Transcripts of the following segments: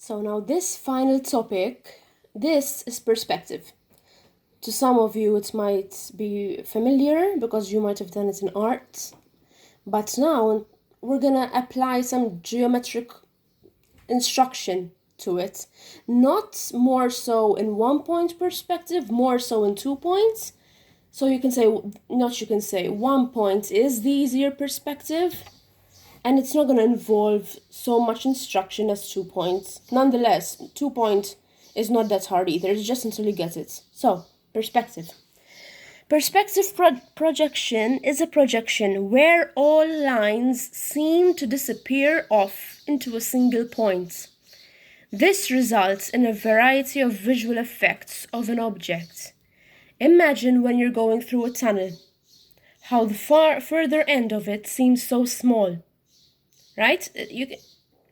So now this final topic, this is perspective. To some of you it might be familiar because you might have done it in art. But now we're gonna apply some geometric instruction to it. Not more so in 1 point perspective, more so in 2 points. So you can say, 1 point is the easier perspective, and it's not going to involve so much instruction as 2 points. Nonetheless, 2 point is not that hard either. It's just until you get it. So, perspective. Perspective projection is a projection where all lines seem to disappear off into a single point. This results in a variety of visual effects of an object. Imagine when you're going through a tunnel, how the further end of it seems so small, right?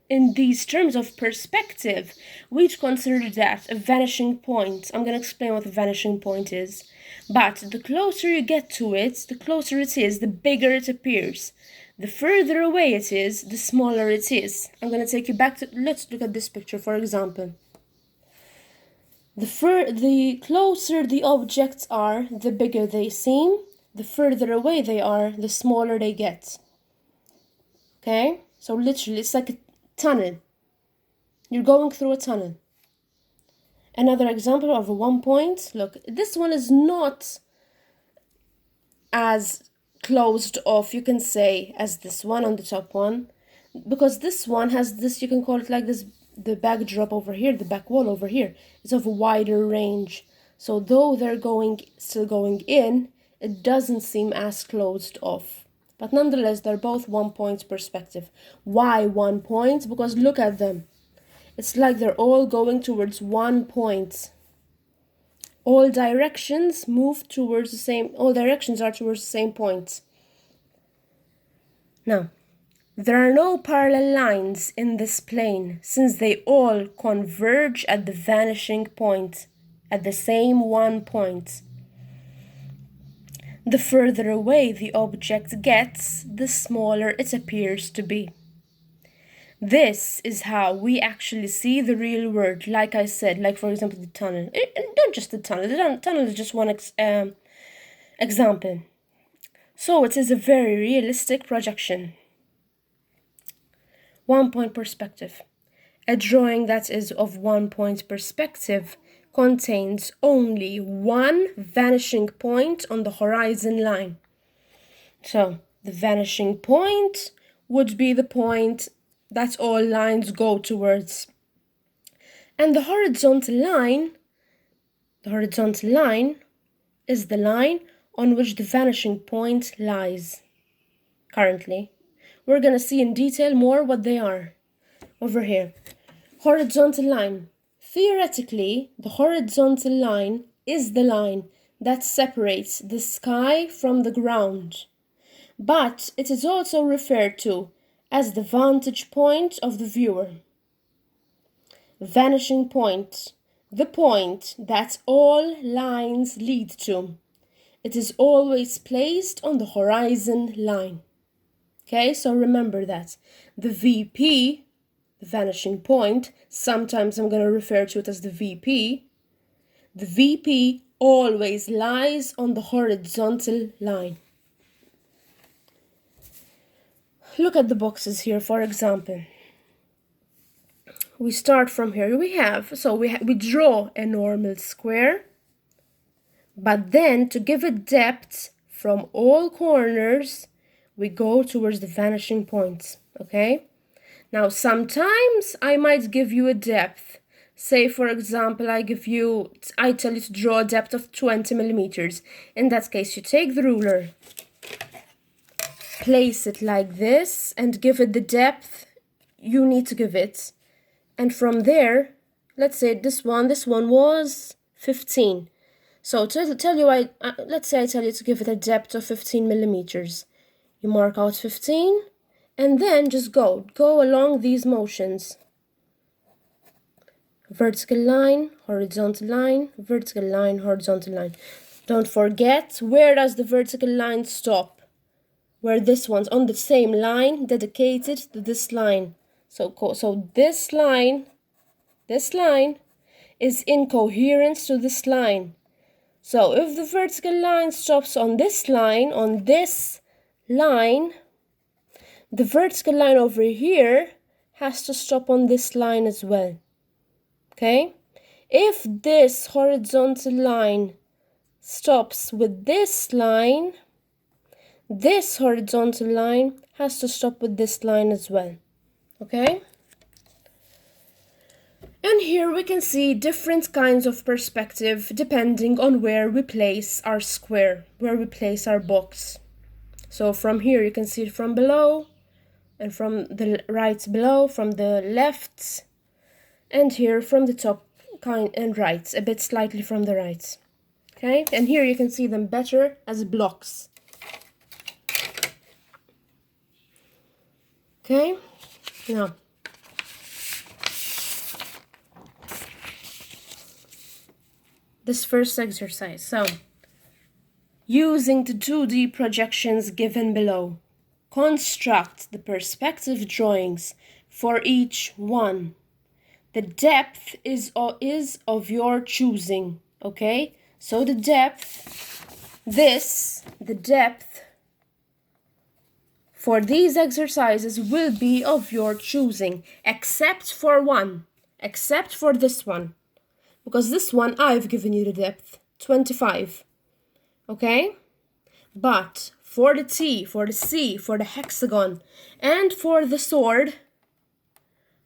In these terms of perspective, we'd consider that a vanishing point. I'm going to explain what a vanishing point is. But the closer you get to it, the closer it is, the bigger it appears. The further away it is, the smaller it is. I'm going to take you back to, let's look at this picture, for example. The closer the objects are, the bigger they seem. The further away they are, the smaller they get. Okay? So literally, it's like a tunnel. You're going through a tunnel. Another example of a 1 point. Look, this one is not as closed off, you can say, as this one on the top one. Because this one has this, you can call it like this, the backdrop over here, the back wall over here, is of a wider range. So though they're still going in, it doesn't seem as closed off. But nonetheless, they're both 1 point perspective. Why 1 point? Because look at them. It's like they're all going towards 1 point. All directions move towards the same, all directions are towards the same point. Now, there are no parallel lines in this plane since they all converge at the vanishing point, at the same 1 point. The further away the object gets, the smaller it appears to be. This is how we actually see the real world, like I said, like for example the tunnel. Not just the tunnel, the tunnel is just one example. So it is a very realistic projection. 1 point perspective. A drawing that is of 1 point perspective contains only one vanishing point on the horizon line. So the vanishing point would be the point that all lines go towards. And the horizontal line is the line on which the vanishing point lies. Currently, we're going to see in detail more what they are. Over here, horizontal line. Theoretically, the horizontal line is the line that separates the sky from the ground. But it is also referred to as the vantage point of the viewer. Vanishing point, the point that all lines lead to. It is always placed on the horizon line. Okay, so remember that. The VP, the vanishing point, sometimes I'm going to refer to it as the VP. The VP always lies on the horizontal line. Look at the boxes here, for example. We start from here. We draw a normal square, but then to give it depth from all corners, we go towards the vanishing points, okay? Now, sometimes I might give you a depth. Say, for example, I tell you to draw a depth of 20 millimeters. In that case, you take the ruler, place it like this, and give it the depth you need to give it. And from there, let's say this one was 15. So let's say I tell you to give it a depth of 15 millimeters. You mark out 15, and then just go along these motions. Vertical line, horizontal line, vertical line, horizontal line. Don't forget, where does the vertical line stop? Where this one's on the same line dedicated to this line. So this line this line, is in coherence to this line. So if the vertical line stops on this line, the vertical line over here has to stop on this line as well. Okay? If this horizontal line stops with this line, this horizontal line has to stop with this line as well. Okay? And here we can see different kinds of perspective depending on where we place our square, where we place our box. So from here you can see it from below, and from the right below, from the left, and here from the top and right, a bit slightly from the right. Okay, and here you can see them better as blocks. Okay, now this first exercise. So, using the 2D projections given below, construct the perspective drawings for each one. The depth is of your choosing, okay? So the depth for these exercises will be of your choosing, except for this one. Because this one, I've given you the depth, 25, okay? But for the T, for the C, for the hexagon, and for the sword,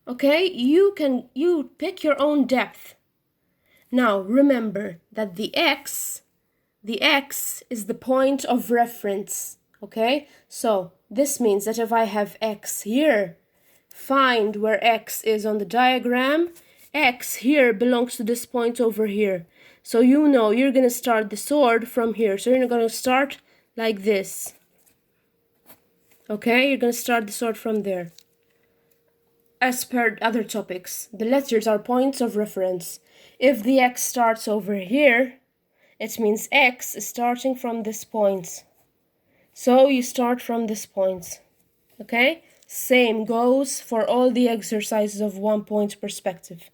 okay, you pick your own depth. Now, remember that the X is the point of reference, okay? So, this means that if I have X here, find where X is on the diagram. X here belongs to this point over here. So you know you're going to start the sword from here. So you're going to start like this. Okay, you're going to start the sword from there. As per other topics, the letters are points of reference. If the X starts over here, it means X is starting from this point. So you start from this point. Okay? Same goes for all the exercises of 1 point perspective.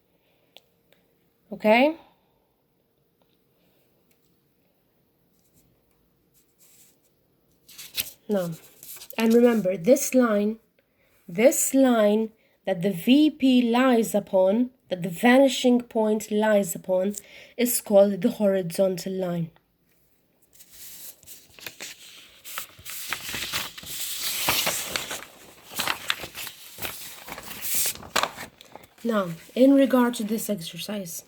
Okay? Now, and remember, this line that the VP lies upon, that the vanishing point lies upon, is called the horizontal line. Now, in regard to this exercise,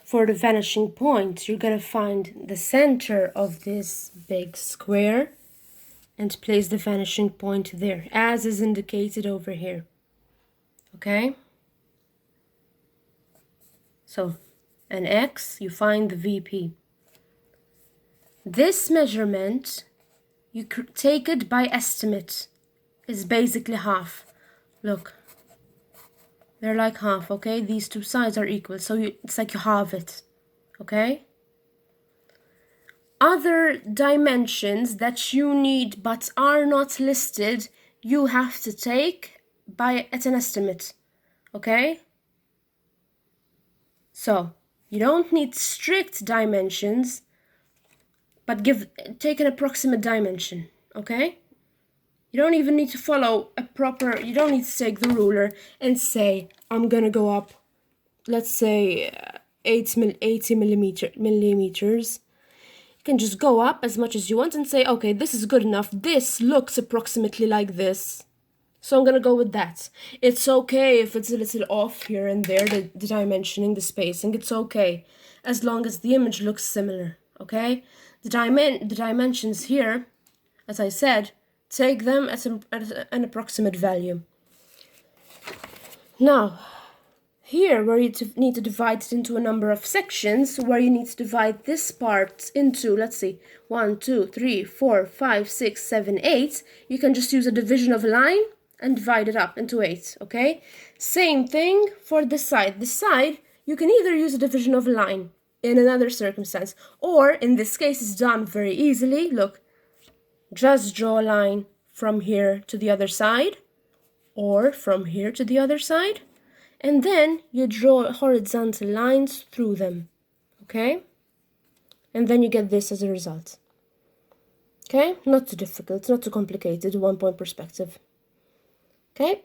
for the vanishing point, you're going to find the center of this big square and place the vanishing point there, as is indicated over here. Okay? So, an X, you find the VP. This measurement, you take it by estimate, is basically half. Look. They're like half, okay? These two sides are equal, so it's like you halve it, okay? Other dimensions that you need but are not listed, you have to take at an estimate, okay? So, you don't need strict dimensions, but take an approximate dimension, okay? You don't even need to follow you don't need to take the ruler and say, I'm gonna go up, let's say 80 millimeters. You can just go up as much as you want and say, okay, this is good enough. This looks approximately like this. So I'm gonna go with that. It's okay if it's a little off here and there, the dimensioning, the spacing, it's okay. As long as the image looks similar, okay? The dimensions here, as I said, take them at an approximate value. Now, here where you need to divide it into a number of sections, where you need to divide this part into, let's see, 1, 2, 3, 4, 5, 6, 7, 8, you can just use a division of a line and divide it up into 8, okay? Same thing for this side. This side, you can either use a division of a line in another circumstance, or in this case, it's done very easily. Look. Just draw a line from here to the other side, or from here to the other side, and then you draw horizontal lines through them, okay? And then you get this as a result. Okay, not too difficult, not too complicated, 1 point perspective. Okay,